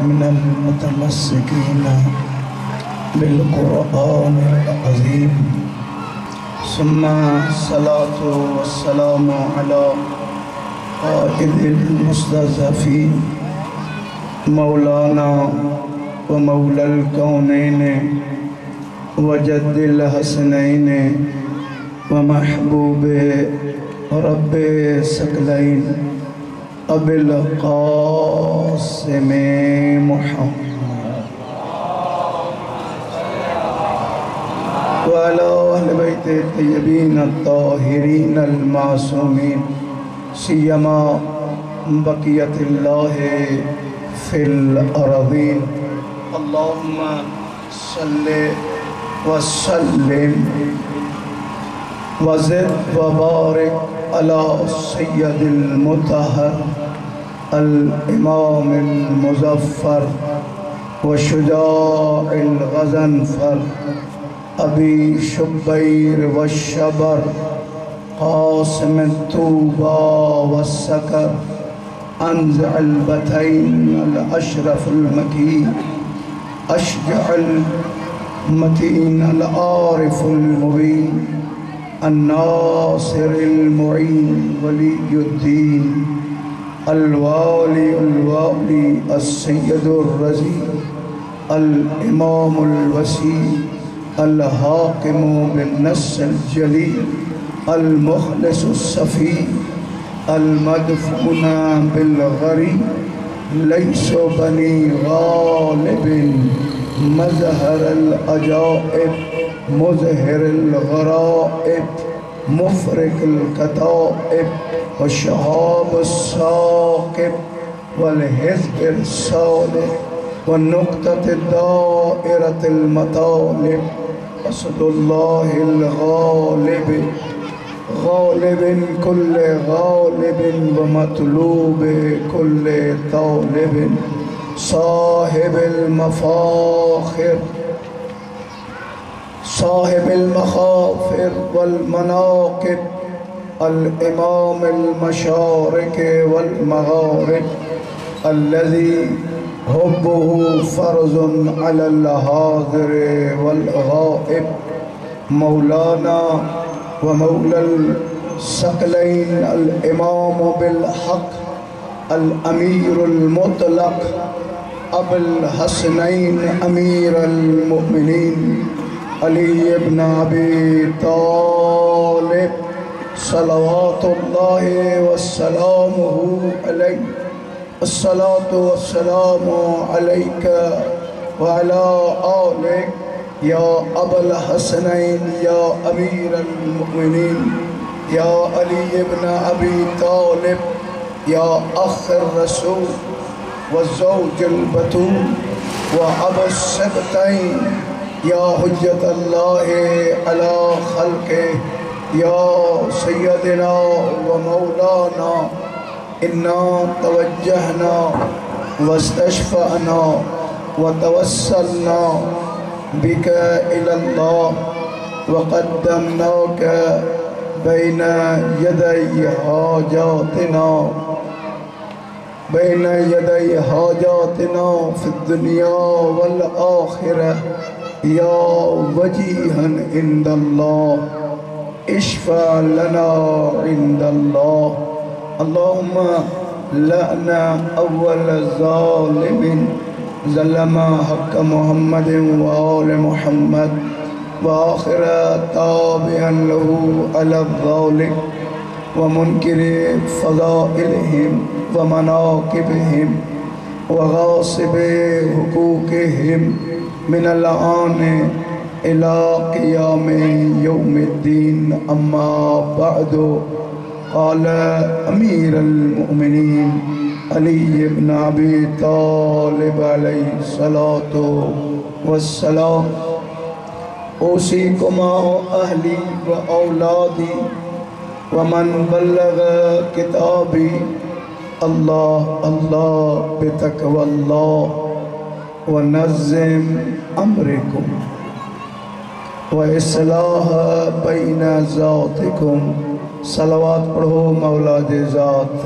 मिनल मुतमस्सिकीना bill कुरआनिल अज़ीम। सुम्मा सलातु वस्सलामु अला क़ाइदिल मुस्तज़फ़ीन मौलाना व मौलल कौनैन व जद्दिल हसनैन व महबूबे रब्बे सकलैन अबिल क़ासिम मुहम्मद व अला अहले बैत तय्यबीन अत्ताहिरीन अल-मासूमीन सियमा बक़ियतिल्लाहि फिल अरज़ीन। अल्लाहुम्मा सल्लि व सल्लिम व ज़िद व बारिक अला सय्यदिल मुतहहर अल इमामिल मुज़फ़्फ़र व शुजाइल ग़ज़नफ़र अबी शुब्बैर व शबर क़ासिम तूबा व सकर अंज़अल बतैन अल अशरफ़ुल मकीन अशजअल मतीन अल आरिफ़ुल मुबीन अन्नासिरिल मुईन वलियुद्दीन अल वाली अस्सय्यदुर रज़ी अल इमामुल वसी अल हाकिमु बिन नस्सिल जलील अल मुख़लिसुस सफ़ी अल मदफ़ूना बिल गरी लैसु बनी गालिबिन मज़हरल अजाइब मुज़हिरल गराइब मुफ़रिक़ुल कताइब व शहाबुस साक़िब वल हिज़्बिस सालिह व नुक़्ततिद दाइरतिल मतालिब असदुल्लाहिल गालिब गालिबिन कुल्ले गालिबिन व मतलूबे कुल्ले तालिबिन साहिबिल मफ़ाख़िर साहिबिल मख़ाफ़िर वल मनाक़िब अल इमामिल मशारिक़ वल मग़ारिब अल्लज़ी हुब्बुहु फ़र्ज़ुन अलल हाज़िर वल गाइब मौलाना व मौलल सकलैन अल इमाम बिल हक़ अल अमीरुल मुतलक़ अबुल हसनैन अमीरुल मुमिनीन अली इब्न अबी तालिब सलवातुल्लाहि व सलामुहु अलैहि अस्सलातु वस्सलामु अलैका व अला आलिक या अबुल हसनैन या अमीरुल मुमिनीन या अली इब्न अबी तालिब या अख़र रसूल व ज़ौजुल बतूल व अबुस सिबतैन या हुज्जतल्लाहि अला ख़ल्क़े या सय्यदना व मौलाना इन्ना तवज्जहना वस्तशफ़अना व तवस्सलना बिका इलल्लाह व क़द्दमनाका बैन यदै हाजातिना फ़िद्दुनिया वल आख़िरह या वजीहन इंदल्लाह इश्फ़ा लना इंदल्लाह। अल्लाहुम्मा लअना अव्वल ज़ालिमिन ज़लमा हक़्क़ मुहम्मदिन व आल मुहम्मद व आख़िर ताबिअन लहू अला ज़ालिक व मुनकिरि फ़ज़ाइलिहिम व मनाक़िबिहिम व गासिबि हुक़ूक़िहिम मिनल आन इला क़ियामि यौमिद्दीन अम्मा बअदु। क़ाल अमीरुल मुमिनीन अली इब्न अबी तालिब अलैहि सलातु वस्सलाम औसीकुमा अहली व औलादी व मन बल्लग किताबी अल्लाह अल्लाह बितक़वल्लाह व नज़्ज़िम अम्रिकुम व इस्लाह बैन ज़ातिकुम। सलावत पढ़ो मौला दे ज़ात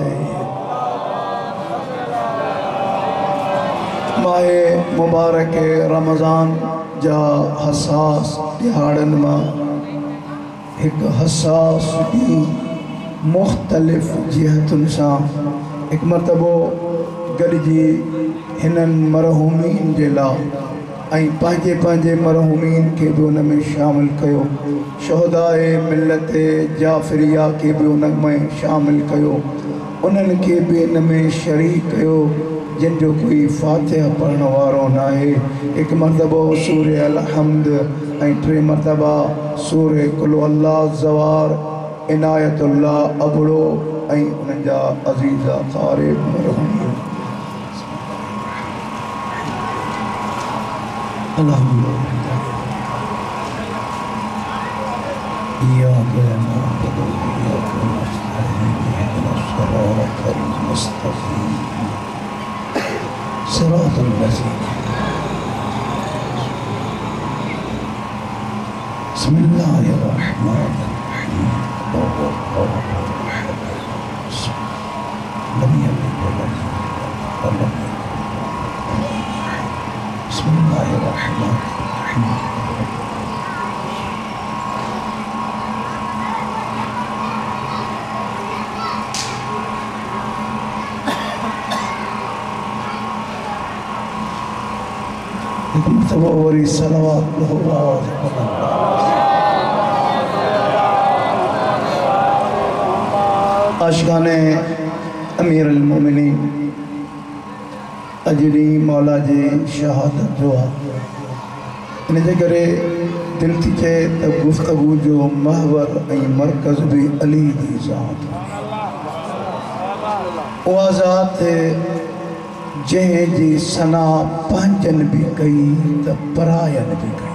माहे मुबारक रमज़ान जा हसास दिहाड़न मां एक हसास मुख्तलिफ जिहतुन सां एक मरतबो गॾिजी हिनन मरहूमीन जे लाइ ऐं पंहिंजे पंहिंजे मरहूमीन के भी उन में शामिल कयो शहदाए मिलत जाफरिया के भी उन में शामिल कयो उन्हनि के भी इन में शरीक कयो जिन जो कोई फातिहा पढ़ण वारो ना है एक मरतबो सूरे अलहम्द ऐं 3 मरतबा सूरे कुल अल्लाह ज़वार इनायतुल्लाह अबड़ो ऐं उन्हनि जा अज़ीज़ा क़ारी मरहूमीन अल्हम्दुलिल्लाह इय्याक नअबुदु व इय्याक नस्तईन इहदिनस सिरातल मुस्तक़ीम सिरातल लज़ीना बिस्मिल्लाहिर रहमानिर रहीम लम यलिद व लम यूलद बिस्मिल्लाहिर्रहमानिर्रहीम एक मरतबा वरी सलावत आशिक़ाने अमीर अल-मोमिनीन अजरी मौला जी शहादत जो इन जे करे दिल थी चे त गुफ्तगू जो महवर ऐं मरकज़ भी अली जी ज़ात उहा ज़ात जंहिं जी सना पंहिंजन भी कई त परायन भी कई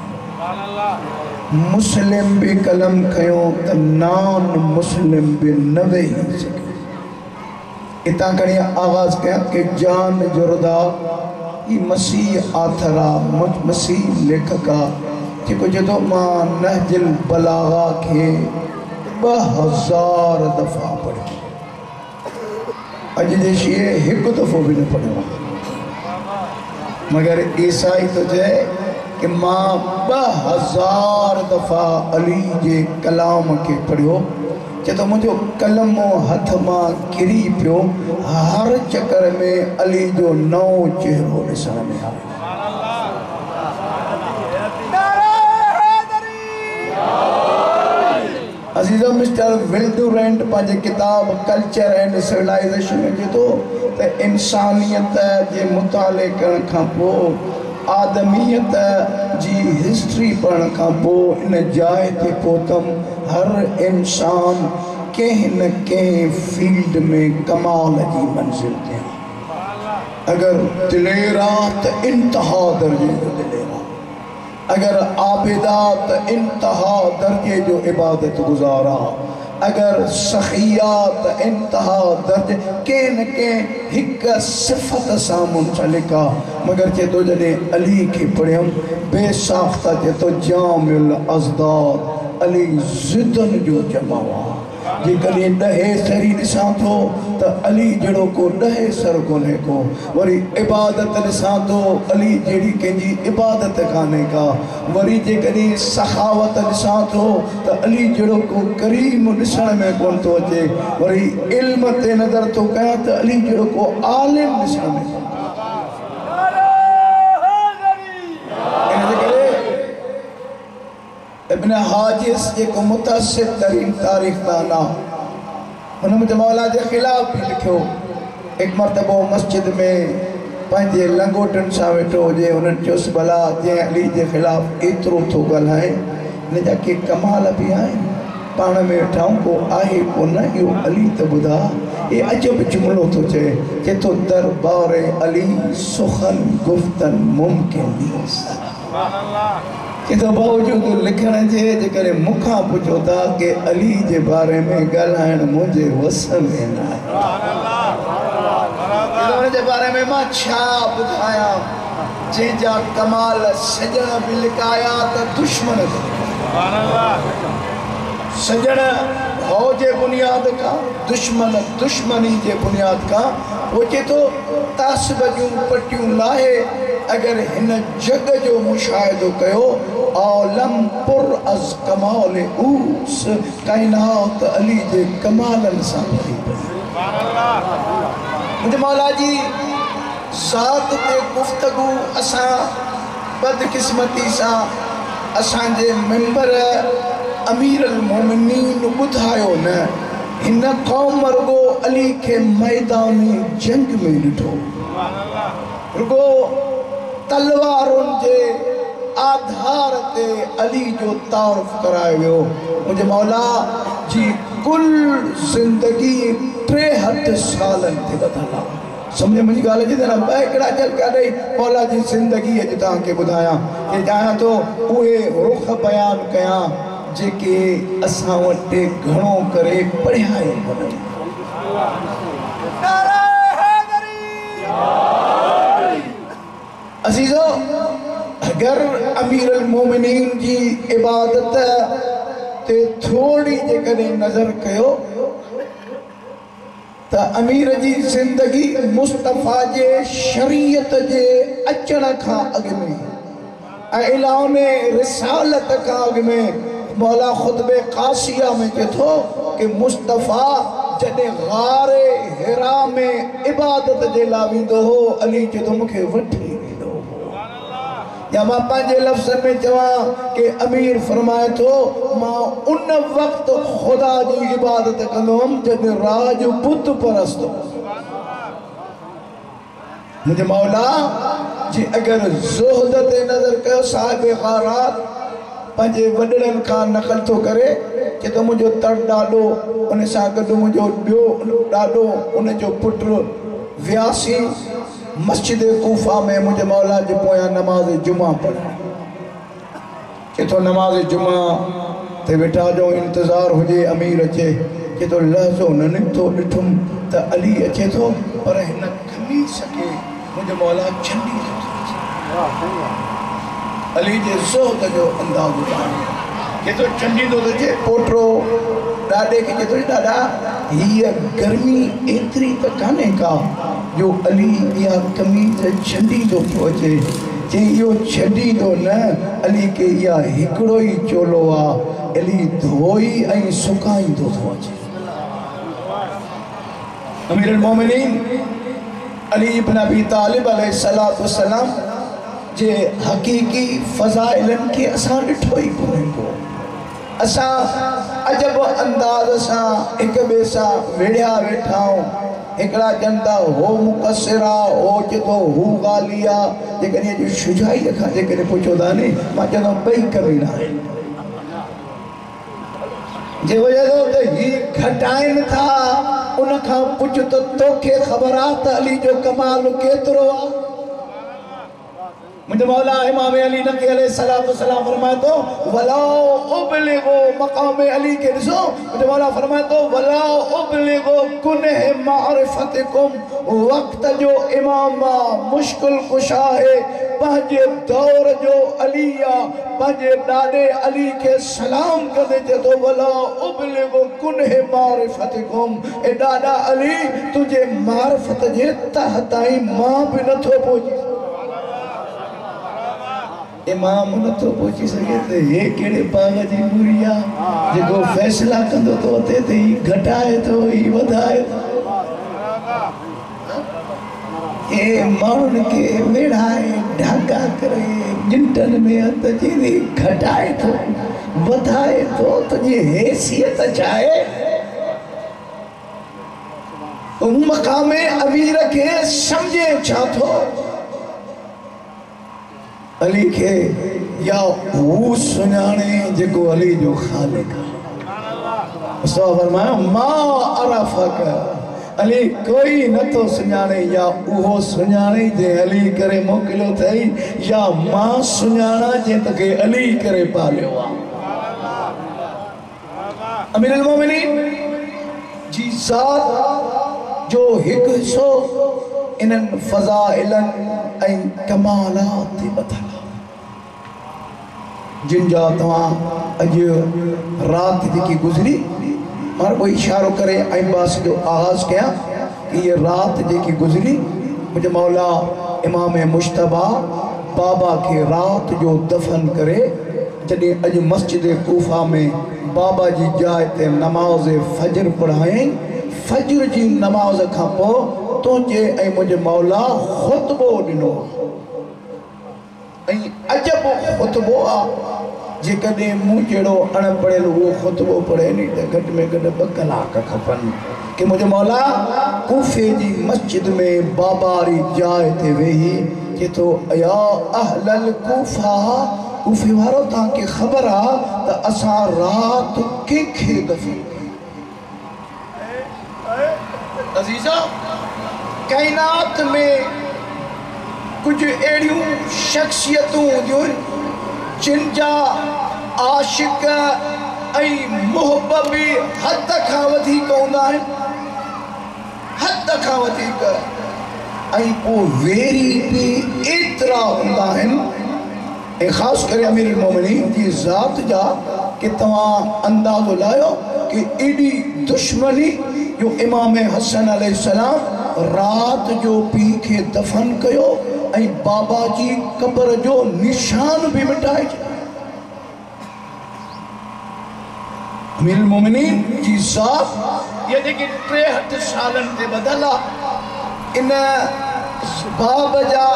मुस्लिम भी कलम कयो त नान मुस्लिम भी न वेही सके इतां खणी आवाज़ कयां कि जान जुर्दा ई मसीह आथरा मसीह लेखका जेको जदों मां नहजुल बलागा के 2000 दफ़ा पढ़ियो अज जे शीए एक दफ़ो भी न पढ़ियो मगर ईसाई तो चए कि मां 2000 दफ़ा अली जे कलाम के पढ़ियो तो मुझो कलमो हथ मां किरी पियो हर चक्कर में अली जो नओ चेहरो ॾिसण में आयो अज़ीज़ो मिस्टर विल्डुरेंट पंहिंजे किताब कल्चर एंड सिविलाइजेशन में चए थो त इंसानियत जे मुताले करण खां पोइ आदमियत जी हिस्ट्री पढ़ण खां पोइ इन जाइ ते पहुतम हर इंसान कंहिं न कंहिं फील्ड में कमाल जी मंजिल ते अगर दिलेरा त इंतहा दर्जे जो दिलेरा अगर आबिदा त इंतहा दर्जे जो इबादत गुजारा अगर सखियात इंतहा दर्जे के न के हिक सिफत सां मुंसलिका मगर चे तो जॾहिं अली के पढ़ियम बेसाख्ता चे तो जामिल अज़दाद अली ज़िदन जो जमावा जे कॾहिं 10 सरी ॾिसां थो त अली जहिड़ो को 10 सर कोन्हे को वरी इबादत ॾिसां थो अली जहिड़ी कंहिंजी इबादत कान्हे का वरी जे कॾहिं सखावत ॾिसां थो त अली जहिड़ो को करीम ॾिसण में कोन थो अचे वरी इल्म ते नज़र थो कयां त अली जहिड़ो को आलिम ॾिसण में इब्न हाजिस जेको मुतसिद तरीन तारीख़ दाना हुन में मौला जे ख़िलाफ़ भी लिखियो एक मरतबो मस्जिद में पंहिंजे लंगोटन सां वेठो हुजे उन्हनि चयोसि भला जंहिं अली जे ख़िलाफ़ एतिरो थो ॻाल्हाए हिन जा के कमाल भी आहिनि पाण में वेठाऊं को आहे कोन इहो अली त ॿुधा ये अजब जुमलो तो चए तो दरबार अली सुखन गुफ्तन मुमकिन के तो बावजूद लिखण जे जेकरे मुखा पुछो था कि अली जे बारे में ॻाल्हाइण मुझे वस में ना है जे बारे में मां छा ॿुधायां जंहिंजा कमाल सजण भी लिकाया त दुश्मन सजण भाव जे बुनियाद का दुश्मन दुश्मनी जे बुनियाद का वो चे तो तासब जूं पटियूं लाहे अगर हिन जग जो मुशाहिदो कयो औलम पुर अज कमाल ऊस कायनात अली जे कमालन सां भरी मुझे मौला जी ज़ात ते गुफ्तगू असां बदकिस्मती सां असांजे मेंबर अमीर अल मोमिनीन ॿुधायो न हिन कौम रुगो अली के मैदानी जंग में ॾिठो रुगो तलवारुन जे आधार ते अली जो तारुफ करायो वियो मुझे मौला जी कुल जिंदगी 63 सालन ते बदला समझे मुझी गाल जी ना बैकड़ा चल के ॾेई मौला जी जिंदगी अॼु तव्हांखे ॿुधायां कि चाहियां तो उहे रुख बयान कयां जेके असां वटि घणो करे पढ़िया आहिनि अज़ीज़ो अगर अमीर अल मोमिनीन जी इबादत ते थोड़ी जेकॾहिं नज़र कयो त अमीर जी जिंदगी मुस्तफ़ा जे शरीयत जे अचण खां अॻु में ऐं इलाने रिसालत खां अॻु में मौला खुतबे कासिया में चए थो कि मुस्तफ़ा जॾहिं गारे हिरा में इबादत जे लाइ वेंदो हो अली चए थो मूंखे वठी वेंदो या मां पंहिंजे लफ़्ज़नि में चवां कि अमीर फरमाए थो मां उन वक़्त खुदा जी इबादत कंदो हुअमि जॾहिं राज बुत परस्त मुझे मौला जी अगर ज़ुहद ते नज़र कयो साहिब गारात पंहिंजे वॾड़नि खां नक़ल थो करे कि तो मुझो तर ॾाॾो उन सां गॾु मुझो ॿियो ॾाॾो उन जो पुटु वियासी मस्जिद कूफा में मुझे मौला जे पोयां नमाज़ जुमा पढ़ो कि तो नमाज़ जुमा ते वेठा जो इंतज़ार हुजे अमीर अचे कि तो लहज़ो न निकितो ॾिठुमि त अली अचे थो पर हिन खमीस खे मुझे मौला छंडी अली जे ज़ुहद जो अंदाज़ के तो चंडी तो जे पोटरो ॾाॾे खे चए थो ॾाॾा हीअ गर्मी एतिरी त कान्हे का जो अली इहा कमीज़ छंडींदो थो अचे जे इहो छंडींदो न अली के इहा हिकिड़ो ई चोलो आहे अली धोई ऐं सुकाईंदो थो अचे अमीर अल मोमिनीन अली इब्न अबी तालिब अलैहिस्सलातु वस्सलाम जे हकीकी फज़ाइलन के असां ॾिठो ई कोन्हे को असां अजब अंदाज़ सां हिक ॿिए सां विढ़िया वेठा आहियूं हिकिड़ा चवनि था हो मुक़सिर आहे हो चए थो हू ॻाल्हि आहे जेकॾहिं अॼु शुजाईअ खां जेकॾहिं पुछो था नी मां चवंदो ॿई कमीना आहिनि जे वजह त हीअ घटाइनि था उन खां पुछ त तोखे ख़बर आहे त अली जो कमाल केतिरो आहे मुझे मौला इमाम अली नकी अलैहिस्सलातु वस्सलाम फरमाए तो वला उबलिगो मकाम अली के ॾिसो मुझे मौला फरमाए तो वला उबलिगो कुन्ह मारिफतकुम वक्त जो इमाम मुश्किल कुशा है पंहिंजे दौर जो अली पंहिंजे ॾाॾे अली के सलाम कंदे चए थो वला उबलिगो कुन्ह मारिफतकुम ए ॾाॾा अली तुझे मारिफत जे तह ताईं मां बि नथो पहुची इमाम नथो पहुची सके तो ये केड़े पाग जी बुरी आहे जेको फैसला कंदो तो उते ते ही घटाए तो ही वधाए ए माण्हुनि के वेढ़ाए ढाका करे जिंटन में हथ चीनी घटाए तो वधाए तो तुझी हैसियत चाहे मकामे अमीर के समझे छा थो अली के या वो सुनाने जेको अली जो खालिक मुस्तफा फरमाया मा अरफक अली कोई न तो सुनाने या वो सुनाने जे अली करे मोकिलो थई या मां सुनाना जे तके अली करे पालियो अमीर अल मोमिनीन जी ज़ात जो हिक हिस्सो इनन फज़ाइलन ऐं कमालात ते ॿधल जिन जा तव्हां अॼु राति जेकी गुज़री मां वो इशारो करे ऐं बास जो आगाज़ कया कि ये रात जेकी गुज़री मुझे मौला इमाम मुश्तबा बाबा के रात जो दफन करे जॾहिं अॼु मस्जिद कूफा में बाबा जी जाइ ते नमाज़ फजर पढ़ाई फजर जी नमाज़ खां पोइ तुंहिंजे ऐं मुंहिंजे मौला ख़ुतबो ॾिनो ऐं अजब ख़ुतबो आहे जेकॾहिं मूं जहिड़ो अणपढ़ियल उहो ख़ुतबो पढ़े नी त घटि में घटि 2 कलाक खपनि कि मुंहिंजे मौला कूफे जी मस्जिद में बाबा वारी जाइ ते वेही चए थो या अहलल कूफा कूफे वारो तव्हांखे ख़बर आहे त असां राति कंहिंखे दफ़न अज़ीज़ा काइनात में कुछ अहिड़ियूं शख्सियतूं हूंदियूं जिन जा आशिक ऐं मुहबबी हद खां वधीक हूंदा आहिनि हद खां वधीक ऐं पोइ वेरी बि एतिरा हूंदा आहिनि ऐं ख़ासि करे अमीर मोमिनीन जी ज़ात जा कि तव्हां अंदाज़ो लायो कि एॾी दुश्मनी जो इमाम हसन अलैहिस्सलाम रात जो पीउ खे दफ़न कयो ऐं बाबा जी क़ब्र जो निशान भी मिटाए छॾियो अमीर मोमिनीन जी ज़ात ये जेकी 63 सालनि ते बदल आहे इन बाब जा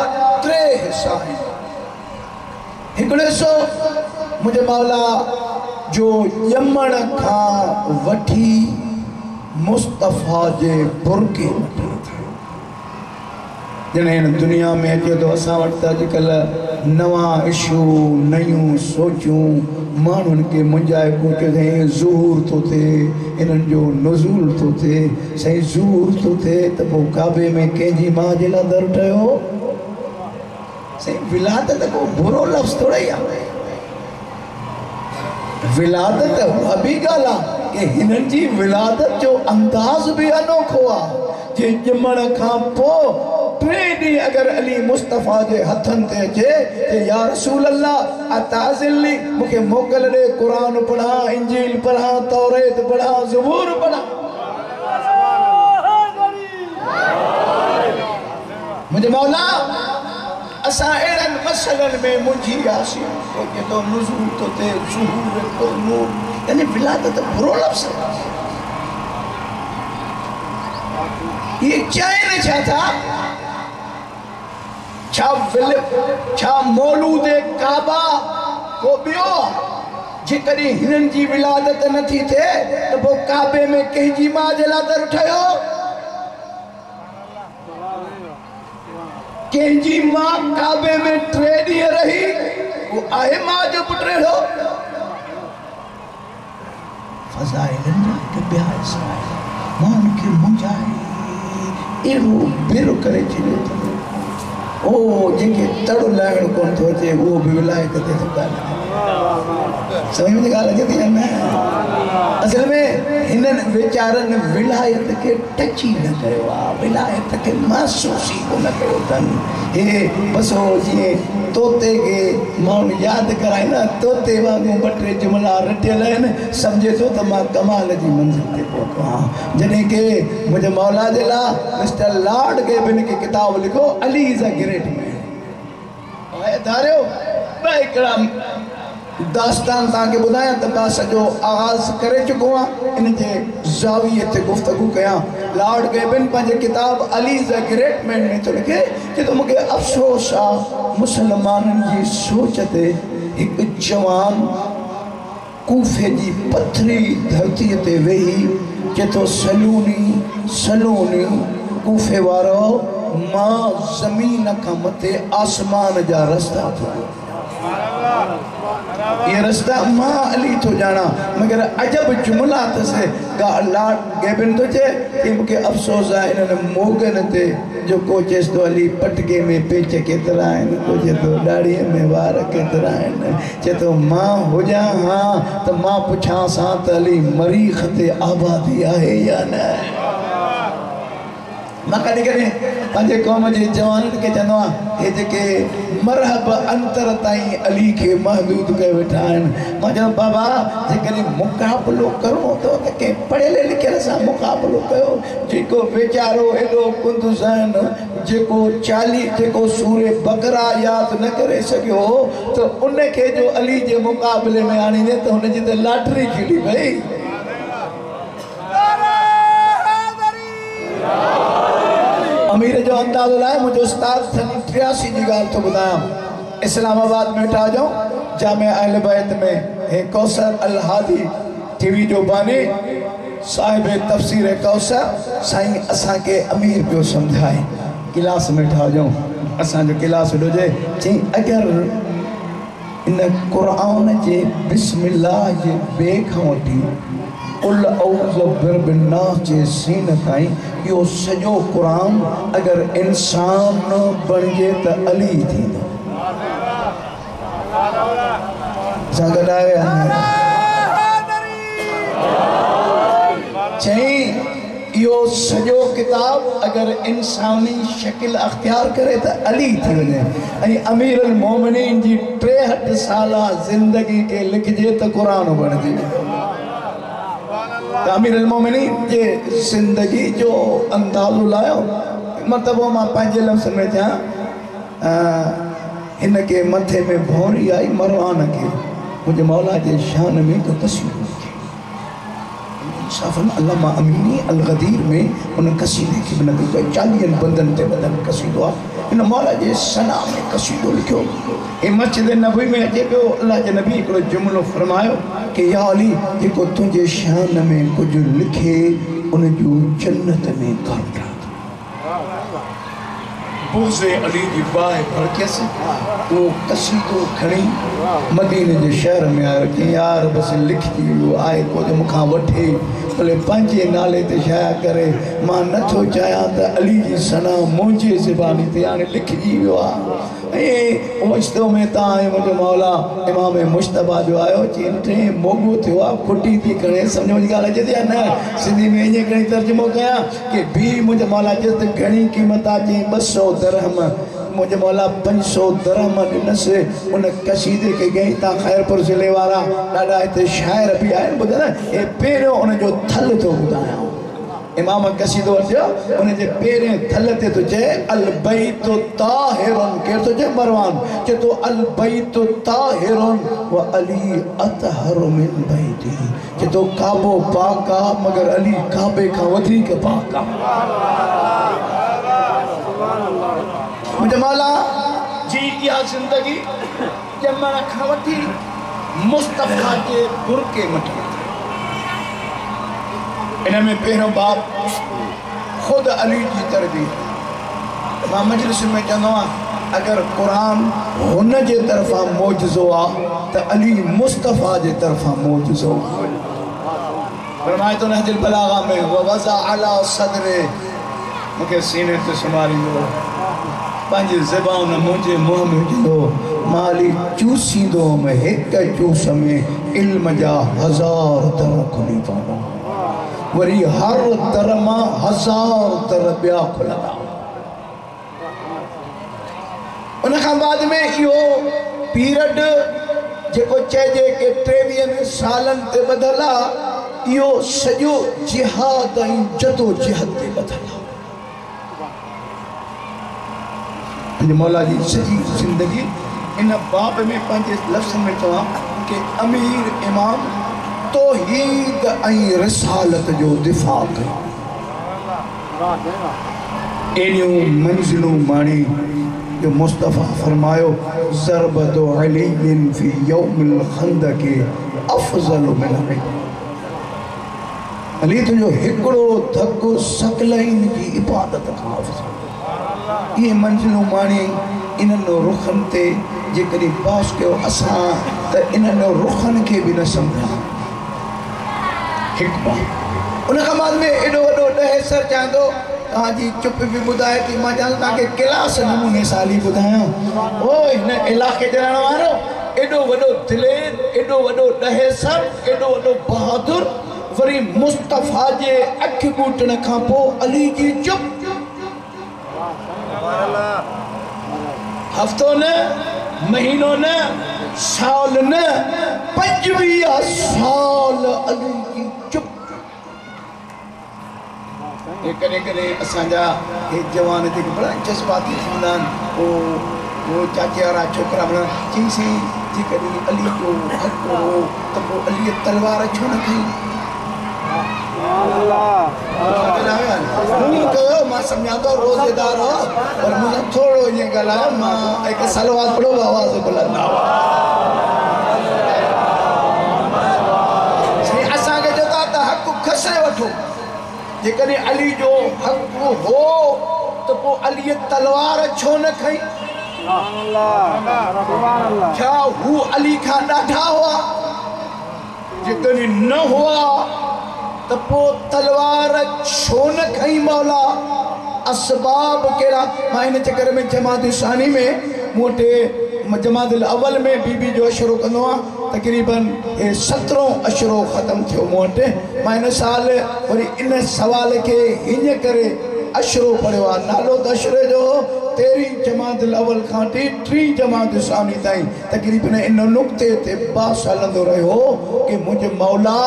3 हिस्सा आहिनि हिकिड़ो हिस्सो मुंहिंजे मौला जो ॼमण खां वठी मुस्तफ़ा जे बुरके जॾहिं दुनिया में अचे तो असां वटि त अॼुकल्ह नवां इशू नयूं सोचूं माण्हुनि खे मुंझाए कोठे साईं ज़ूर थो थिए इन्हनि जो नुज़ूल थो थिए साईं ज़ूर थो थिए त पोइ काबे में कंहिंजी माउ जे लाइ दर ठहियो साईं विलादत को बुरो लफ़्ज़ थोड़ा ही आहे विलादत उहा बि ॻाल्हि आहे कि हिननि जी विलादत जो अंदाज़ भी अनोखो आहे जे ॼमण खां पोइ 3 ॾींहं अगर अली मुस्तफ़ा जे हथनि ते अचे कि या रसूल अल्लाह अताज़िली मूंखे मोकल ॾे क़ुरान पढ़ा इंजील पढ़ा तौरेत पढ़ा ज़बूर पढ़ा मुंहिंजे मौला असां अहिड़नि मसइलनि में मुंझी वियासीं कोई चए थो नुज़ूल थो थिए ज़ुहूर थो नूर यानी विलादत बुरो लफ़्ज़ ये चइनि छा था छा मौलूद काबा को ॿियो जेकॾहिं हिननि जी विलादत नथी थिए त पोइ काबे में कंहिंजी माउ जे लाइ दर ठहियो कंहिंजी मां काबे में 3 ॾींहं रही वो आहे मां जो पुट अहिड़ो फज़ाइलनि जा के ॿिया हिसा मां उनखे मुंझाए अहिड़ो बेरो करे छॾियो अथनि ओ जंहिंखे तड़ो लाइणु कोन थो अचे उहो बि विलायत ते थो ॻाल्हाए समझ में ॻाल्हि अचे थी या न असल में हिननि वीचारनि विलायत खे टच ई न कयो आहे विलायत खे महसूस ई कोन कयो अथनि हे बसि हो जीअं तोते खे माण्हू यादि कराए न तोते वांगुरु 2-3 जुमिला रटियल आहिनि सम्झे थो त मां कमाल जी मंज़िल ते पहुतो आहियां जॾहिं की मुंहिंजे मौला जे लाइ मिस्टर लॉर्ड गेबिन खे किताब लिखो Ali is a great man आहे धारियो ॿ हिकिड़ा दास्तान तव्हांखे ॿुधायां त मां सॼो आगाज़ करे चुको आहियां इन जे ज़ाविये ते गुफ़्तगू कयां लॉर्ड गेबिन पंहिंजे किताब Ali is a great man में थो लिखे कि तो मूंखे अफ़सोस आहे मुसलमाननि जी सोच ते हिकु जवान कूफे जी पथरी धरतीअ ते वेही चए थो सलूनी कूफे वारो मां ज़मीन खां मथे आसमान जा रस्ता थो ये रास्ता मां अली तो जाना मगर अजब जुमला अथसि लॉर्ड गेबिन थो चए कि मूंखे अफ़सोस आहे इन्हनि मोगन ते जो को चएसि थो अली पटके में पेच केतिरा आहिनि को चए थो ॾाड़ीअ में वार केतिरा आहिनि चए थो मां हुजां हा त मां पुछां सां त अली मरीख़ ते आबादी आहे या न मां कॾहिं कॾहिं पंहिंजे क़ौम जे जवाननि खे चवंदो आहियां हे जेके मरहब अंतर ताईं अली खे महदूद कयो वेठा आहिनि मां चवंदो बाबा जेकॾहिं मुक़ाबिलो करिणो अथव त कंहिं पढ़ियल लिखियल सां मुक़ाबिलो कयो जेको वीचारो एॾो कुंद ज़हन जेको सूरे बकरा यादि न करे सघियो त उनखे जो अली जे मुक़ाबले में आणींदे त हुनजी त लॉटरी खिली पई अमीर जो अंदाज़ो लाए मुझे उस्ताद सनी 83 जी गाल तो बुधाया इस्लामाबाद में वेठा जाऊं जामिया अहल बैत में हे कौसर अल हादी टीवी जो बानी साहिब तफसीर कौसर साईं असा के अमीर पियो समझाए क्लास में वेठा जाऊं असा जो क्लास डोजे चई अगर इन कुरान जे बिस्मिल्लाह जे बे खां वठी कुल औज़ बिरबिन्नास जे सीन ताईं यो सॼो कुरान अगर इंसान बणिजे त अली थींदो असां गॾाए चई यो सॼो किताब अगर इंसानी शक्ल अख्तियार करे त अली थी वञे ऐं अमीर अल मोमिनीन जी 63 साला ज़िंदगी के लिखजे त कुरान बणिजे अमीर अल मोमिनीन जे ज़िंदगी जो अंदाज़ो लायो मतलब मां पंहिंजे लफ़्ज़ में चयां हिन के मथे में भौरी आई मरवान के मुझे मौला जे शान में को कसीदो इंसाफ़न अल्लामा अमीनी अल गदीर में उन कसीदे की बना कोई 40 बंदन ते बदन कसीदो इन मौला जे सना में कसीदो लिखो ए मस्जिद नबवी में अचे पियो अल्लाह जे नबी हिकिड़ो जुमलो फरमायो कि या अली जेको तुंहिंजे शान में कुछ लिखे उन जो जन्नत में काटा बुज़े अली जी बाहि भड़कियसि वो कसीदो खणी मदीने जे शहर में आयो कि यार बस लिखी वियो आहे को जो मूंखां वठे भले पंहिंजे नाले ते शाया करे मां नथो चाहियां त अली जी सना मुंहिंजे ज़बानी ते हाणे लिखजी वियो आहे ऐं मुश्तो में तव्हां मुंहिंजो मौला इमाम मुश्तबा जो आयो चई टे मोगो थियो आहे खुटी थी खणे सम्झ में ॻाल्हि अचे थी या न सिंधी में ईअं खणी तर्जुमो कयां कि बि मुंहिंजो मौला चयसि त घणी क़ीमत आहे चई 200 दरहम मुझे मौला 500 दरहम ॾिनसि उन कसीदे के गई ता खैरपुर ज़िले वारा ॾाढा हिते शाइर बि आहिनि ॿुध न हे पहिरियों उनजो थल थो ॿुधायां इमाम कसीदो अचो उन जे पहिरें थल ते थो चए अल बैतु ताहिरुन केरु थो चए मरवान चए थो अल बैतु ताहिरुन व अली अतहरु मिन बैती चए थो काबो पाक आहे मगर अली काबे खां वधीक पाक आहे मुझे मौला जी इहा ज़िंदगी ॼमण खां वठी मुस्तफ़ा जे बुरके मटी इन में पहिरियों बाप ख़ुद अली जी तरबियत मां मजलिस में चवंदो आहियां अगर कुरान हुन जे तरफ़ां मौजज़ो आहे त अली मुस्तफ़ा जे तरफ़ां मौजज़ो फरमाए थो नहजुल बलागा में वज़ा अला सदरे मूंखे सीने ते सुम्हारींदो पंहिंजी ज़बान मुंहिंजे मुंहं में विझंदो माली चूसींदो में हिक चूस में इल्म जा 1000 दर खुली पवंदा वरी हर दर मां 1000 दर ॿिया खुलंदा उन खां बाद में इहो पीरियड जेको चइजे कि 23 सालनि ते ॿधल आहे इहो सॼो जिहाद ऐं जदोजहद ते ॿधल आहे मौला जी सॼी ज़िंदगी इन बाब में पंहिंजे लफ़्ज़ में चवां कि अमीर इमाम तौहीद ऐं रिसालत जो दिफ़ा कयो एॾियूं मंज़िलूं माणी जो मुस्तफ़ा फरमायो ज़रबतु अलीइन फी यौमिल खंदक अफ़ज़ल मिन अली तुंहिंजो हिकिड़ो धकु सकलैन जी इबादत खां अफ़ज़ल ये मंजिलों माणी इन्हनि रुखनि ते जेकॾहिं पास कयो असां त इन्हनि रुखनि खे बि न सम्झां हिकु उन खां बाद में एॾो वॾो ॾहेसर चाहींदो तव्हांजी चुप बि ॿुधाए थी मां चवां तव्हांखे क्लास नमूने साली ॿुधायां ओ हिन इलाइक़े जे रहण वारो एॾो वॾो दिलेर एॾो वॾो ॾहेसर एॾो वॾो बहादुर वरी मुस्तफ़ा जे अखि ॿूटण खां पोइ अली जी चुप हफ्तों ने महीनों ने साल ने 25 साल अली की चुप करे करे असांजा हे जवान जेके बड़ा जज्बाती थींदा आहिनि वो चाचे वारा छोकरा बड़ा चई सी जी कॾहिं अली जो हक़ हो त पोइ अली तलवार छो न खई मां सम्झां थो रोज़ेदार हो पर मुंहिंजो थोरो ईअं ॻाल्हायो मां हिकु सलवात पढ़ो आवाज़ बुलंद असांखे चवंदा त हक़ खसे वठो जेकॾहिं अली जो हक़ हो त पोइ अली तलवार छो न खई क्या हू अली खां ॾाढा हुआ जेकॾहिं न हुआ त पोइ तलवार छो न खई मौला असबाब कहिड़ा मां हिन चकर में जमात सानी में मूं वटि जमात अवल में बीबी जो अशरो कंदो आहियां तक़रीबन 17 अशरो ख़तमु थियो मूं वटि मां हिन साल वरी इन सवाल खे हीअं करे अशरो पढ़ियो आहे नालो त अशरे जो 13 जमात अवल खां 3 जमात सानी ताईं तक़रीबन इन नुक़्ते ते बास हलंदो रहियो कि मुंहिंजे मौला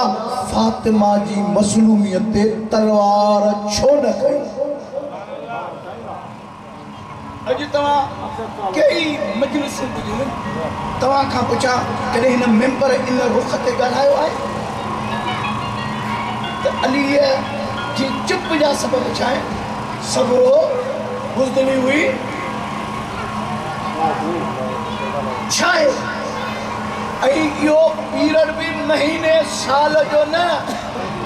फातिमा जी मज़लूमियत ते तलवार छो न खई अॼु तव्हां कई मजलिस ॿुधियूं तव्हां खां पुछां कॾहिं हिन मेंबर इन रुख ते ॻाल्हायो आहे त अलीअ जी चुप जा सबब छा आहिनि सबरो बुज़दिली हुई छा आहे ऐं इहो पीरियड बि महीने साल जो न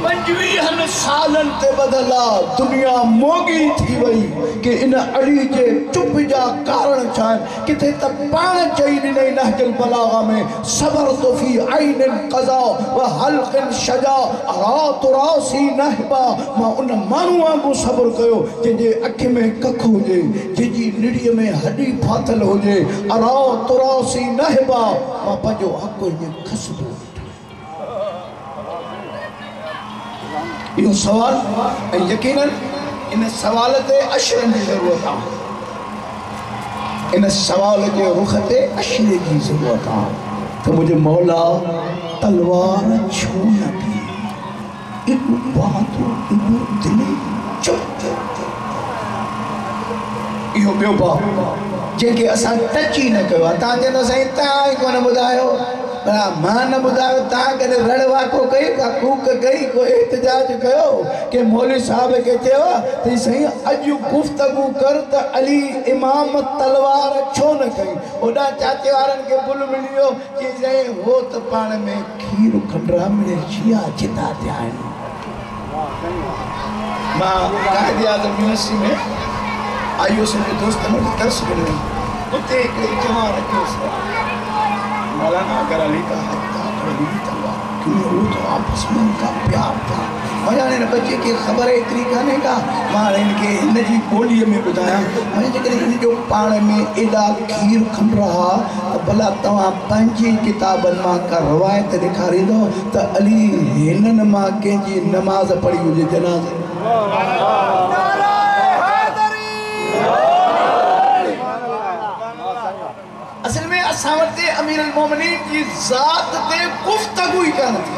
25 सालन ते बदल आहे दुनिया मोगी थी वई कि इन अली जे चुप जा कारण छा आहिनि किथे त पाण चई ॾिनई नहजुल बलागा में सबर तो फी आइन क़ज़ा व हल्क़ शजा रात रासी नहबा मां उन माण्हू वांगुरु सबर कयो जंहिंजे अखि में कख हुजे जंहिंजी निड़ीअ में हॾी फाथल हुजे रात रासी नहबा मां पंहिंजो हक़ ईअं खसबो इहो सवाल ऐं यकीनन इन सवाल ते अशरनि जी ज़रूरत आहे इन सवाल जे रुख ते अशरे जी ज़रूरत आहे त मुंहिंजे मौला तलवार छो न खई एॾो बहादुर एॾो दिली चुप इहो ॿियो भाउ जंहिंखे असां टच ई न कयो आहे तव्हां चवंदो साईं तव्हां ई कोन ॿुधायो भला मां न ॿुधायो तव्हां कॾहिं रड़वाको कई का कूक कई को एहतजाज कयो कि मौलवी साहब खे चयो त साईं अॼु गुफ़्तगू कर त अली इमाम तलवार छो न खई होॾां चाचे वारनि खे भुल मिली वियो कि साईं हो त पाण में खीर खंडरा मिले शिया चिता थिया आहिनि मां काइद आज़म यूनिवर्सिटी में आयुसि मुंहिंजे दोस्त मूंखे दर्स ॾिनो उते हिकिड़े जवान रखियोसि मौलाना अगर अली का हक था तो अली की तलवार क्यों वो तो आपस में उनका प्यार था मज़ा ने बच्चे की ख़बर है एतिरी काने का मां इनके इन जी ॿोलीअ में ॿुधायां मुंहिंजे जेकॾहिं इन जो पाण में एॾा खीर खंड रहा त भला तव्हां पंहिंजी किताबनि मां का रवायत ॾेखारींदो त अली हिननि मां कंहिंजी नमाज़ पढ़ी हुजे जनाज़े असल में असां वटि अमीर अल मोमिनीन जी ज़ात ते गुफ़्तगू ई कान थी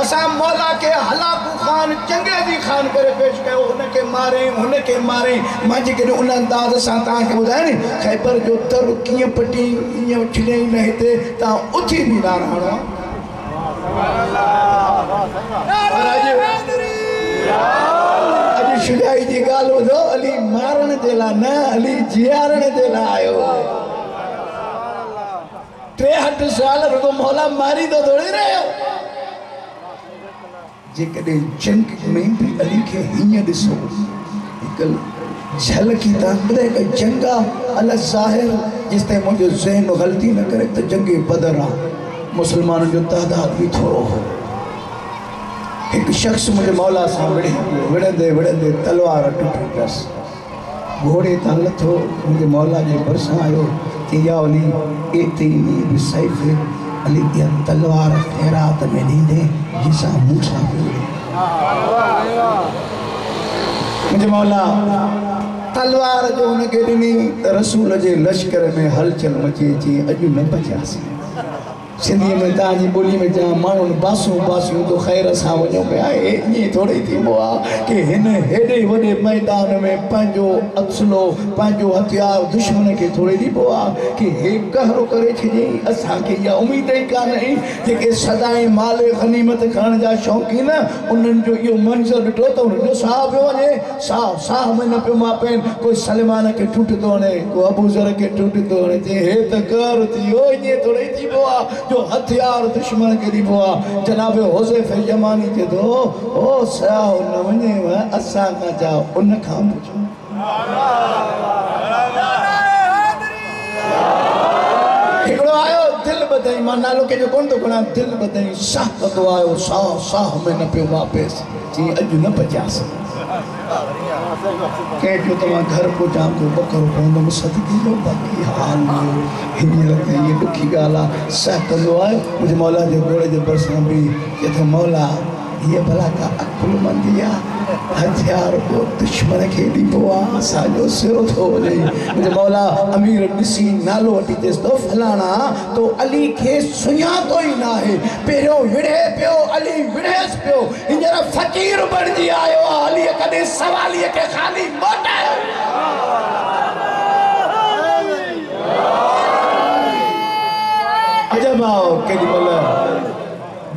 असां मौला के हलाकू ख़ान चंगे जी ख़ान करे पेश कयो हुनखे मारे मां जेकॾहिं उन अंदाज़ सां तव्हांखे ॿुधायां नी ख़ैबर जो दर कीअं पटी ईअं छिॾियईं न हिते तव्हां उथी बि न रहणो अॼु शुजाई जी ॻाल्हि ॿुधो अली मारण जे लाइ न अली जीआरण जे लाइ आयो 63 साल रुगो मौला मारी तो थोड़ी रहियो जेकॾहिं जंग में भी अली खे हीअं ॾिसो हिकु झलकी था ॿुधाए हिकु जंग आहे अल ज़ाहिर जेसि ताईं मुंहिंजो ज़हन ग़लती न करे त जंग बदर आहे मुसलमाननि जो तइदाद बि थोरो हो हिकु शख़्स मुंहिंजे मौला सां विढ़ंदे तलवार टुटी पियसि घोड़े तां लथो मुंहिंजे मौला जे भरिसां आयो या अली एतिनी बिसैफ अली या तलवार खैरात में ॾींदे जिसां मूंसां मुंहिंजे मौला तलवार जो उनके ॾिनी त रसूल जे लश्कर में हलचल मची अची अॼु न बचियासीं। सिंधी में तव्हांजी ॿोली में जा माण्हू बासूं बासूं तो ख़ैर सां वञो पिया। ईअं थोरी थींदो आहे कि हिन हेॾे वॾे मैदान में पंहिंजो असलो पंहिंजो हथियार दुश्मन खे थोरी ॾिबो आहे कि हे कहरो करे छॾियईं। असांखे इहा उमेद ई कान्हे जेके सदाईं माल गनीमत खणण जा शौक़ीन उन्हनि जो इहो मंज़र ॾिठो त उन्हनि जो साह पियो वञे। साह में न पियो मापेनि। कोई सलमान खे टूट थो हणे, को अबूज़र खे टूट थो हणे, चए हे त कर थियो। ईअं थोरी थींदो आहे जो हथियार दुश्मन के ॾिबो आहे। जनाब हुज़ैफ़ यमानी चए थो ओ साह न वञेव असां खां जा उन खां पुछो। हिकिड़ो आयो दिलि ॿधई, मां नालो कंहिंजो कोन थो खणां, दिलि ॿधई साह कंदो आयो, साह में न पियो वापसि, चई अॼु न बचियासीं। कंहिंजो तव्हां घर पहुचां थो बकरो पवंदुमि सदके जो, बाक़ी हाल हींअर त इहा ॾुखी ॻाल्हि आहे। साह कंदो आहे मुंहिंजे मौला जे घोड़े जे भरिसां बि चए थो मौला हीअ भला का अकुलमंदी आहे। हथियार को दुश्मन खे ॾिबो आहे, असांजो सिरो थो वञे। मुंहिंजे मौला अमीर ॾिसी नालो वठी चएसि थो फलाणा तो अली खे सुञातो ई न आहे। पहिरियों विढ़े पियो, अली विढ़ेसि पियो, हींअर फ़क़ीर बणिजी आयो आहे। अली कॾहिं सवालीअ खे ख़ाली मोटायो। अजब आओ केॾी महिल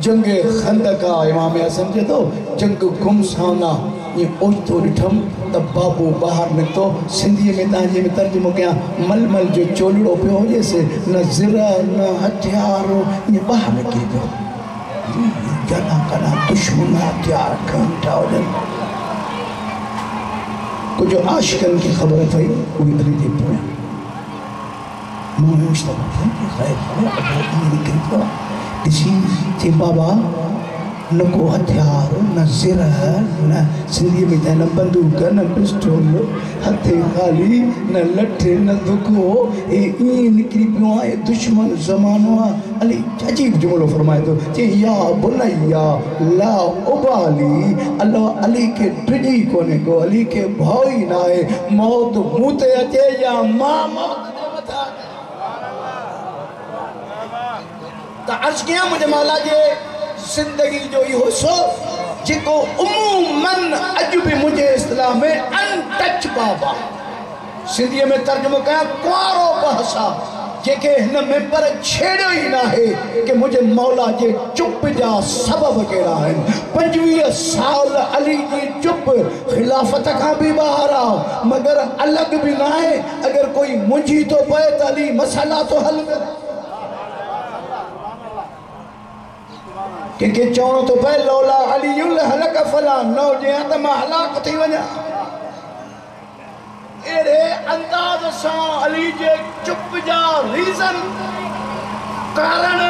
जंग खंदका इमाम आज़म चए थो जंग गुमसाना ये ओचितो ॾिठमि त बाबू ॿाहिरि निकितो। सिंधीअ में तव्हांजे में तर्जुमो कयां, मलमल जो चोलड़ो पियो हुजेसि, न ज़िर न हथियार, ईअं ॿाहिरि निकिरी पियो। कॾहिं कॾहिं दुश्मन हथियार खणी था वञनि। कुझु आशिक़नि खे ख़बर पई उहे अली जे पोयां माण्हू निकिरी पियो ॾिसी चई बाबा न को हथियार न ज़िर न सिंधीअ में न बंदूक न पिस्टोल, हथे ख़ाली न लठ न दुखो, हे ईअं निकिरी पियो आहे। दुश्मन ज़मानो आहे। अली अजीब जुमिलो फरमाए थो, चई या बुनैया ला उबाली। अल्लाह अली खे ड्रिजी कोन्हे को, अली खे भउ ई न आहे। मौत मूं ते अचे या मां मौत जे मथां त अर्ज़ कयां मुंहिंजे मौला जे ज़िंदगी जो इहो सो जेको उमूमन अॼु बि मुंहिंजे इस्तिलाह में अनटच बाबा सिंधीअ में तर्जुमो कयां कुआरो बहसा जेके हिन मेंबर छेड़ियो ई न आहे कि मुंहिंजे मौला जे चुप जा सबब कहिड़ा आहिनि। 25 साल अली जी चुप खिलाफ़त खां बि ॿाहिरि आहे, मगर अलॻि बि न आहे। अगरि कोई मुंझी थो पए त अली मसाला थो हल करे। कंहिंखे चवणो थो पए लौला अलीयुल हलक फला न हुजे हा त मां हलाक थी वञा। अहिड़े अंदाज़ सां अली जे चुप जा रीज़न कारण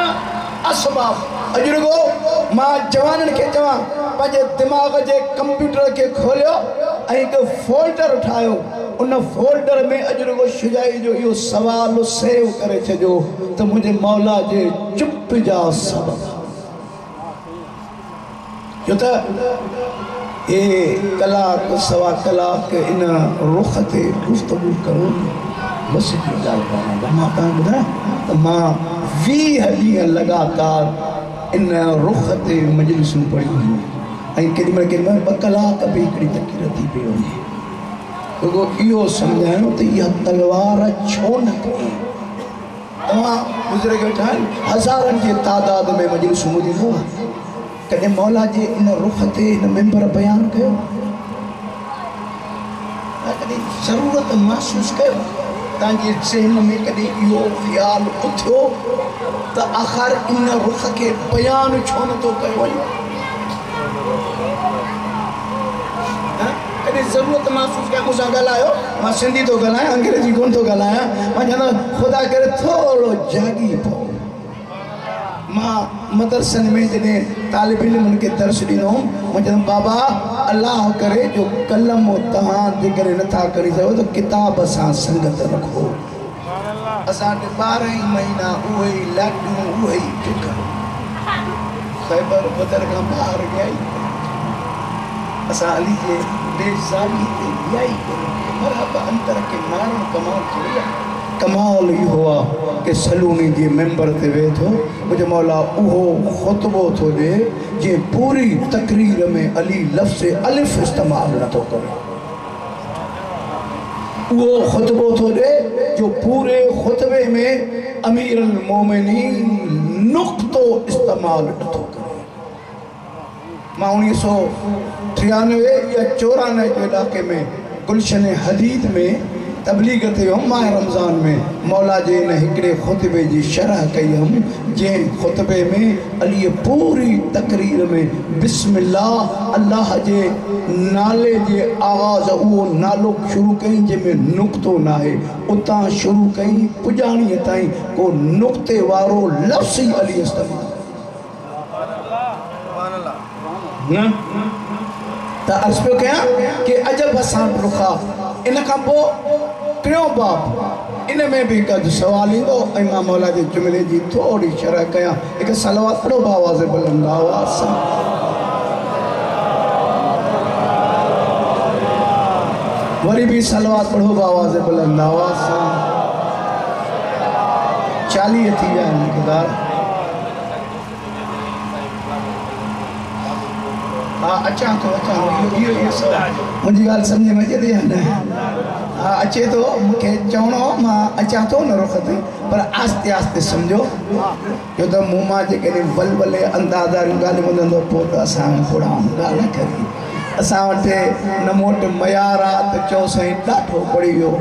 असबाब। अॼु रुगो मां जवाननि खे चवां पंहिंजे दिमाग़ जे कंप्यूटर खे खोलियो ऐं हिकु फोल्डर ठाहियो। उन फोल्डर में अॼु रुगो शुजाई जो इहो सवाल सेव करे छॾियो त मुंहिंजे मौला जे चुप जा सबब। जो त हे कलाक सवा कलाक इन रुख ते गुफ़्तगू करो बस ॻाल्हि कोन्हे। मां तव्हांखे ॿुधायां त मां 20 ॾींहं लगातार इन रुख ते मजलिसूं पढ़ियूं हुयूं ऐं केॾीमहिल 2 कलाक बि हिकिड़ी तक़रीर थी पई वञे। रुगो इहो सम्झाइणो त इहा तलवार छो न कई। तव्हां गुज़रे वेठा आहिनि हज़ारनि जे तादाद में मजलिसूं ॿुधींदो कॾहिं मौला जे इन रुख ते इन मेंबर बयानु कयो, कॾहिं ज़रूरत महसूस कयो तव्हांजे ज़हन में कॾहिं इहो ख़्यालु उथियो त आख़िर इन रुख खे बयानु छो नथो कयो वञे। कॾहिं ज़रूरत महसूस कयो मूंसां ॻाल्हायो। मां सिंधी थो ॻाल्हायां, अंग्रेजी कोन थो ॻाल्हायां। मां चवंदो ख़ुदा करे थोरो जागी पओ। मां मदरसनि में जॾहिं तालिब इल्मनि खे दर्स ॾिनो मां चवंदुमि बाबा अल्लाह करे जो कलम तव्हां जेकॾहिं नथा करे सघो त किताब सां संगत रखो। असां 12 महीना उहे ई लाॾियूं उहे ई टिक ख़ैबर बदर खां ॿाहिरि गई असा अली के बेजावी ते बियाई मरहबा अंतर के मारण कमाल थोड़ी कमाल ही हुआ कि सलूनी जे मेंबर ते वेठो मुझे मौला उहो खुतबो थो दे जे पूरी तकरीर में अली लफ्ज़ अलिफ इस्तेमाल न तो करे वो खुतबो थो दे जो पूरे खुतबे में अमीर अल मोमिनीन नुक्तो इस्तेमाल न तो करे। मां 1993 या 94 के इलाके में गुलशन हदीद में तबलीग ते माह रमज़ान में मौला जे इन हिकिड़े खुतबे जी शरह कई हम जे खुतबे में अली पूरी तकरीर में बिस्मिल्लाह अल्लाह जे नाले जे आवाज़ वो नालो शुरू कई जंहिंमें नुक्तो ना है उतां शुरू कई पुजाणी ताईं को नुक्ते वारो लफ्ज़ ही अली इस्तेमाल न त अर्ज़ पियो कयां कि अजब असां रुखा इन खां पोइ टियों बाब इन में भी कद सवाल ईंदो ऐं मां मौला जे जुमिले जी थोड़ी शरह कयां हिकु सलवात पढ़ो आवाज़ बुलंद आवाज़ सां वरी भी सलवात पढ़ो आवाज़ बुलंद आवाज़ सां 40 थी विया निकदार हाँ अच्छा तो ये मुझी गाल समझ में अचे थी हाँ अचे तो मूंखे चवणो मां अचां थो न रुख ते पर आस्ते आस्ते सम्झो जो त मूं मां जेकॾहिं वलवले अंदाज़ वारियूं ॻाल्हियूं ॿुधंदो पोइ त असां थोरा ॻाल्हि न करी असां वटि न मूं वटि मयार आहे त चओ साईं ॾाढो पढ़ी वियो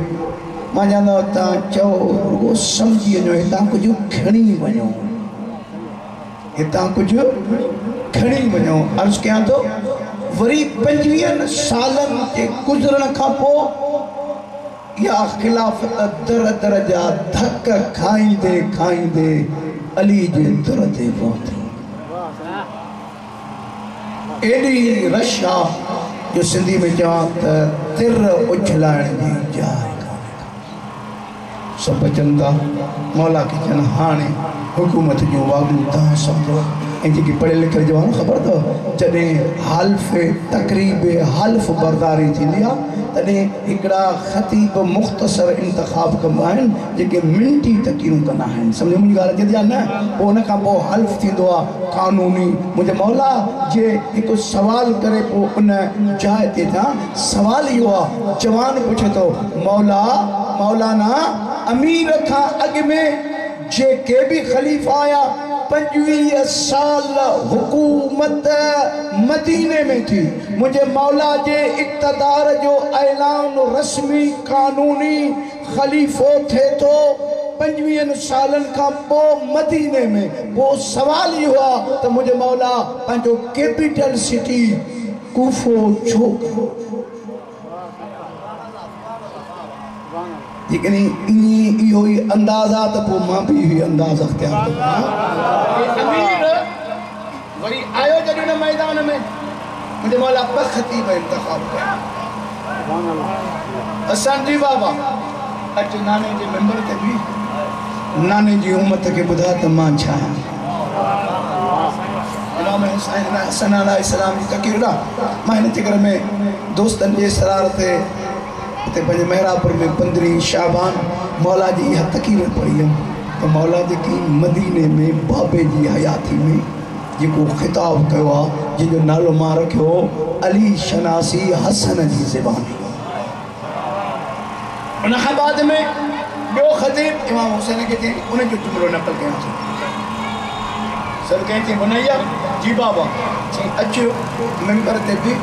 मां चवंदो तव्हां चओ रुगो सम्झी वञो हितां कुझु खणी वञो हितां कुझु खणी वञो अर्ज़ कयां थो वरी 25 सालनि जे गुज़रण खां पोइ या खिलाफ़त दर दर जा धक खाईंदे खाईंदे अली जे दर ते पहुती एॾी रश आहे जो सिंधी में चवां त तिर उछलाइण जी जाइ कान्हे सभु अचनि था मौला खे चवनि हाणे हुकूमत जो वागू तव्हां सम्झो ऐं जेकी पढ़ियल लिखियल जवान ख़बर अथव जॾहिं हाल्फ़ तक़रीब हाल्फ़ बरदारी थींदी आहे तॾहिं हिकिड़ा ख़तीब मुख़्तसर इंतख़ाब कंदा आहिनि जेके मिंटी तक़रीरूं कंदा आहिनि सम्झो मुंहिंजी ॻाल्हि अचे थी न पोइ हुन खां पोइ हल्फ़ थींदो आहे क़ानूनी मुंहिंजे मौला जे हिकु सुवाल करे पोइ उन जाइ ते था सुवाल इहो आहे जवान पुछे थो मौला मौलाना अमीर खां अॻु में जेके भी खलीफ़ा आया 25 साल हुकूमत मदीने में थी मुझे मौला जे इक़्तिदार जो ऐलान रस्मी कानूनी खलीफ़ो थे तो 25 सालन का पो मदीने में वो सवाल ही हुआ तो मुझे मौला पंहिंजो कैपिटल सिटी कूफो छो लेकिन इहो ही अंदाज़ा तो पोइ मां भी इहो अंदाज़ अख्तियार अमीर वरी आयो जॾहिं न मैदान में मुंहिंजे मौला ॿ ख़तीब इंतख़ाब कया असां जी बाबा अच नाने जे मेंबर ते बि नाने जी उम्मत के ॿुधा त मां छा आहियां इमाम हसन अलैहिस्सलाम जी तक़रीर मां हिन चकर में दोस्तनि जे सरार ते ते पंहिंजे मेहरापुर में 15 शाबान मौला जी इहा तक़रीर पढ़ी हुयमि त मौला जेकी मदीने में बाबे जी हयाती में जेको ख़िताब कयो आहे जंहिंजो नालो मां रखियो अली शनासी हसन जी ज़बानी उन खां बाद में ॿियो ख़तीब इमाम हुसैन खे चई उन जो जुमिलो नक़ल कयां थो सभु कंहिं चई बुनैया जी बाबा चई अचो मेंबर ते बि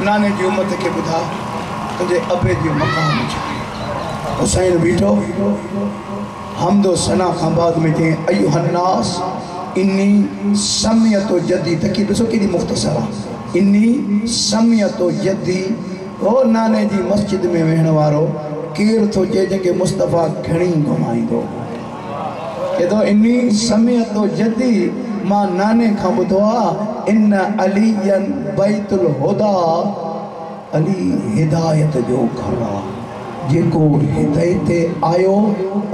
नाने जी उम्मत खे ॿुधा तुझे अबे जो मकाम हुसैन बीठो हमदो सना खां बाद में चई अय्युहन्नास इन्नी समियतो जदी तकी ॾिसो केॾी मुख़्तसर आहे इन्नी समियतो जदी ओ नाने जी मस्जिद में वेहण वारो केरु थो चए जंहिंखे मुस्तफ़ा खणी घुमाईंदो चए थो इन्नी समियतो जदी मां नाने खां ॿुधो आहे इन अलीयन बैतुल हुदा अली हिदायत जो घर आहे जेको हिदायते आयो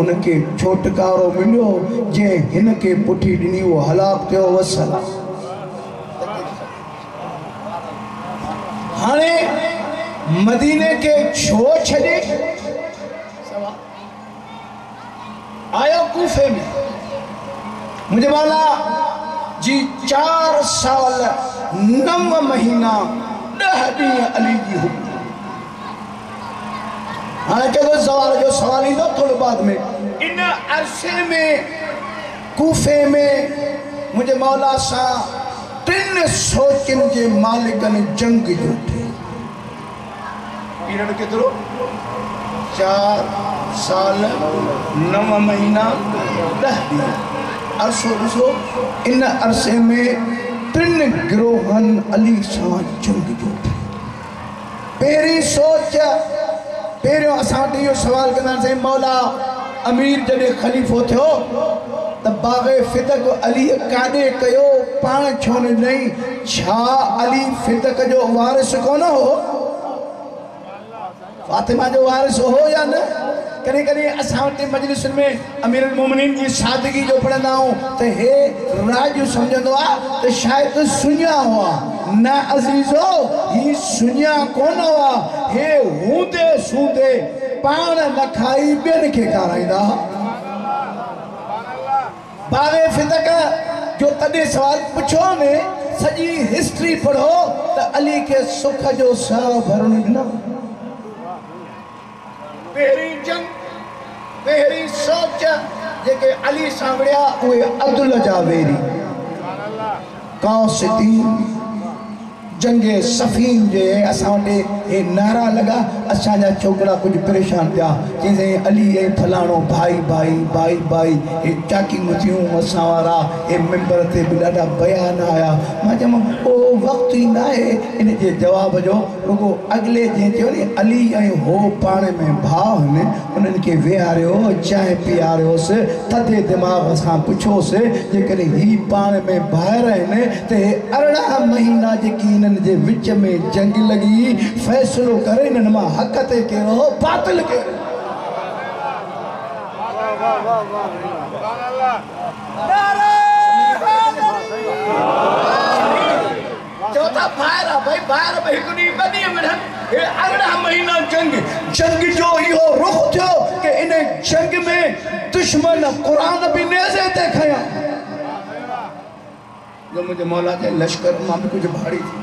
उनखे छोटकारो मिलियो जंहिं हिन खे पुठी ॾिनी उहो हलाक थियो वसल हाणे मदीने के छो छॾे आयो कूफे में मुझे मौला जी 4 साल 9 महीना 10 ॾींहं अली जी हुकूमत। हाँ चलो सवाल ही दो थोड़े बाद में इन अरसे में कूफे में मुझे मौला सा 3 सोचन के मालिकन जंग जो थे पीरियड केतिरो 4 साल 9 महीना 10 ॾींहं अरसो ॾिसो इन अरसे में 3 गिरोहन अली सां जंग जो थे। पहिरीं सोच पहिरियों असां वटि इहो सवाल कंदासीं मौला अमीर जॾहिं ख़लीफ़ो थियो त बाग़े फिदक अली काॾे कयो पाण छो न ॾिनई छा अली फिदक जो वारिस कोन हो फातिमा जो वारिस हो या न। कॾहिं कॾहिं असां वटि मजलिसुनि में अमीरुल मोमिनीन जी सादगी जो पढ़ंदा आहियूं त हे राजू सम्झंदो आहे त शायदि सुञा हुआ न अज़ीज़ो ही सुञा कोन हुआ हे हूंदे सूंदे पाण न खाई ॿियनि खे खाराईंदा। बाग़े फिदक जो तॾहिं सवाल पुछो ने सॼी हिस्ट्री पढ़ो त अली खे सुख जो साह भरण ॾिनो। पहिरीं जंग पहिरीं सोच जेके अली सां विया उहे अब्दुल जा वेरी कासिदीन जंगे सफ़ीन जे असां वटि हे नारा लॻा असांजा छोकिरा कुझु परेशान थिया चईं अली ऐं फलाणो भाई भाई भाई भाई हे चाकीयूं थियूं असां वारा हे मेंबर ते बि ॾाढा बयान आया। मां चयोमांसि उहो वक़्तु ई न आहे इन जे जवाब जो रुगो अॻिले जीअं चयो नी अली ऐं हो पाण में भाउ आहिनि उन्हनि खे विहारियो चांहि पीआरियोसि थधे दिमाग़ सां पुछियोसि जेकॾहिं ही पाण में ॿाहिरि आहिनि त हे 18 महीना जेकी जे विच में जंग लगी फैसलो करे इन मां हक ते कहिड़ो बातिल कहिड़ो। चौथा ॿाहिरि आहे भई ॿाहिरि बि हिकु ॾींहुं ॿ ॾींहं मिलनि हे 18 महीना जंग जो इहो रुख थियो कि इन जंग में दुश्मन क़ुरान बि नेज़े ते खयां। जो मुझे मौला के लश्कर मां भी कुछ भारी थी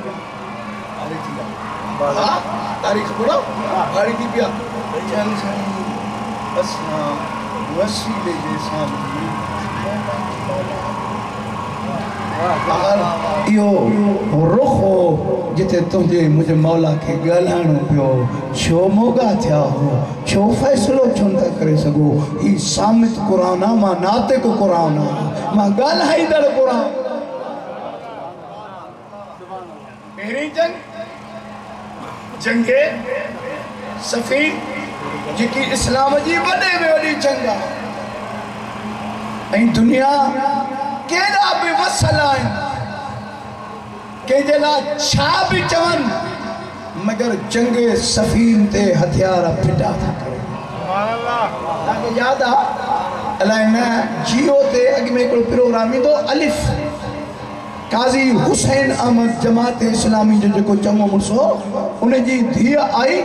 तारीख बोलो भारी थी पिया चल बस वसीले जैसा अगर यो रुख हो जिते तुझे मुझे मौला के ॻाल्हाइणो पियो छो मोगा थिया हो छो फ़ैसिलो छो न करे सघो ही सामित क़ुरान आहे मां नातिक क़ुरान आहे मां ॻाल्हाईंदड़ क़ुरान। पहिरीं जंगे सफ़ीन जेकी इस्लाम जी वॾे में वॾी जंग आहे ऐं दुनिया केॾा बि वसल आहिनि कंहिंजे लाइ छा बि चवनि मगर जंगे सफ़ीन ते हथियार फिटा था करे। तव्हांखे यादि आहे अलाए न जियो ते अॻु में हिकिड़ो प्रोग्राम ईंदो अलिफ काज़ी हुसैन अहमद जमात इस्लामी जो जेको चङो मुड़ुसु हो उनजी धीअ आई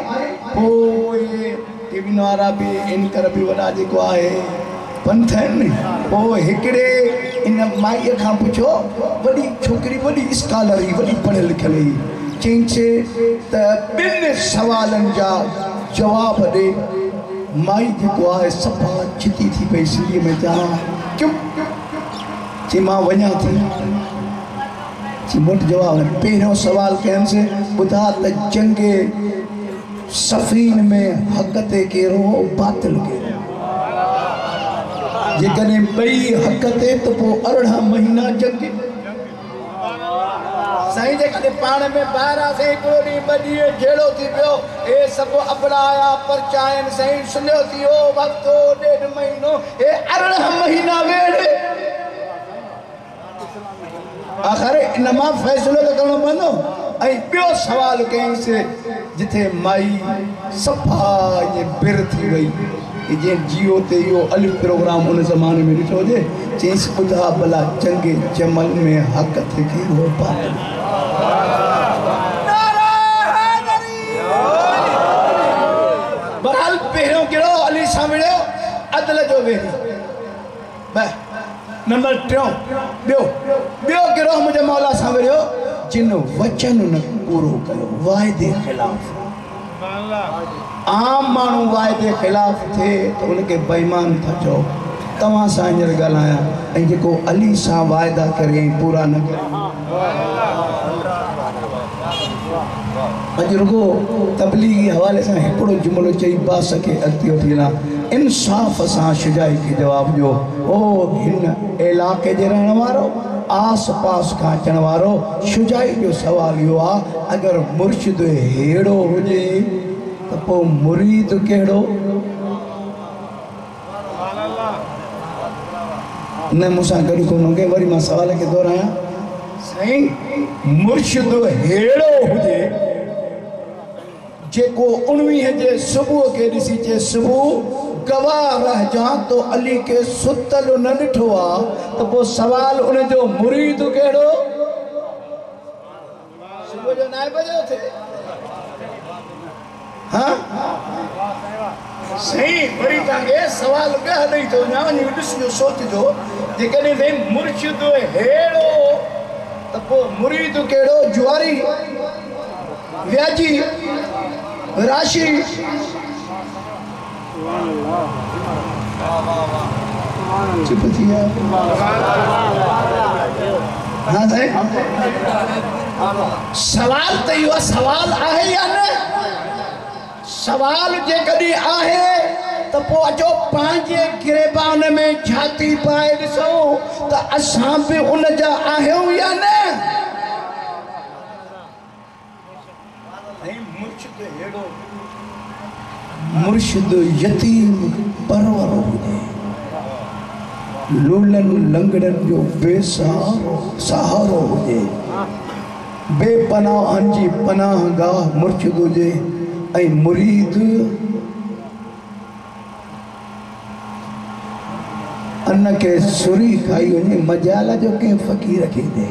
पोइ टीवी वारा बि इनकर बि वॾा जेको आहे पंथ आहिनि पोइ हिकिड़े इन माईअ खां पुछो वॾी छोकिरी वॾी स्कॉलर हुई वॾी पढ़ियल लिखियल हुई चईंसि त 2 सवालनि जा जवाब ॾे। माई जेको आहे सफ़ा छिती थी पई सिंधीअ में चवां चुप चई मां वञा थी मोट जवाब पहिरियों सवाल कयनिसि ॿुधा त जंगे सफ़ीन में हक़ ते कहिड़ो बातिल कहिड़ो जेकॾहिं ॿई हक़ ते त पोइ 18 महीना जंग साईं जेकॾहिं पाण में ॿाहिरि आसीं हिकिड़ो ॾींहुं 2 ॾींहं जहिड़ो थी पियो हे सभु अबड़ा आया परचा आहिनि साईं सुलियो थी वियो वक़्तु 1.5 महीनो हे 18 महीना वेड़ आख़िर इन मां फ़ैसिलो त करणो पवंदो। ऐं ॿियो सवाल कयईंसि जिथे माई सफ़ा ईअं बिर थी वई जीअं जियो ते इहो अलिफ प्रोग्राम उन ज़माने में ॾिठो हुजे चईंसि ॿुधा भला जंगे जमल में हक़ ते कहिड़ो बातिल। सां विड़ियो अदल जो वेही ब नंबर 3 ॿियो गिरोह मुंहिंजे मौला सां विड़ियो जिन वचन न पूरो कयो वाइदे ख़िलाफ़ आम माण्हू वाइदे ख़िलाफ़ थे तो उनके बेईमान था चओ तव्हां सां हींअर ॻाल्हायां ऐं जेको अली सां वाइदा करे पूरा न करे अॼु रुगो तबलीगी हवाले सां हिकिड़ो जुमिलो चई बास खे अॻिते वठी वञा इंसाफ़ सां शुजाई खे जवाबु ॾियो ओ हिन इलाइक़े जे रहण वारो आस पास खां अचण वारो शुजाई जो सुवाल इहो आहे अगरि मुर्शिद अहिड़ो हुजे त पोइ मुरीद कहिड़ो न मूंसां गॾु कोन के वरी मां सवाल खे दोहरायां साईं मुर्शिद अहिड़ो हुजे जेको 19 जे सुबुह के ॾिसी चे सुबुह गवाह रहिजां तो अली के सुतल न ॾिठो आहे त पोइ सवाल उनजो मुरीद कहिड़ो सुबुह जो 9 बजे थे हाँ सही वरी तव्हांखे सवाल ॿिया ॾेई थो वञा वञी ॾिसजो सोचजो जेकॾहिं साईं मुर्शिद अहिड़ो त पोइ मुरीद कहिड़ो जुआरी व्याजी राशि चुप थी विया हाँ साईं सवाल त इहो सवाल आहे या न सवाल जेकॾहिं आहे त पोइ अचो पंहिंजे गिरेबान में छाती पाए ॾिसो त असां बि उन जा आहियूं या न मुर्शिद यतीम परवर हुजे लूलनि लंगड़नि जो बेसहारो हुजे बेपनाहनि जी पनाह गाह मुर्शिद हुजे ऐं मुरीद अन के सुरी खाई वञे मजाल जो कंहिं फ़क़ीर खे ॾे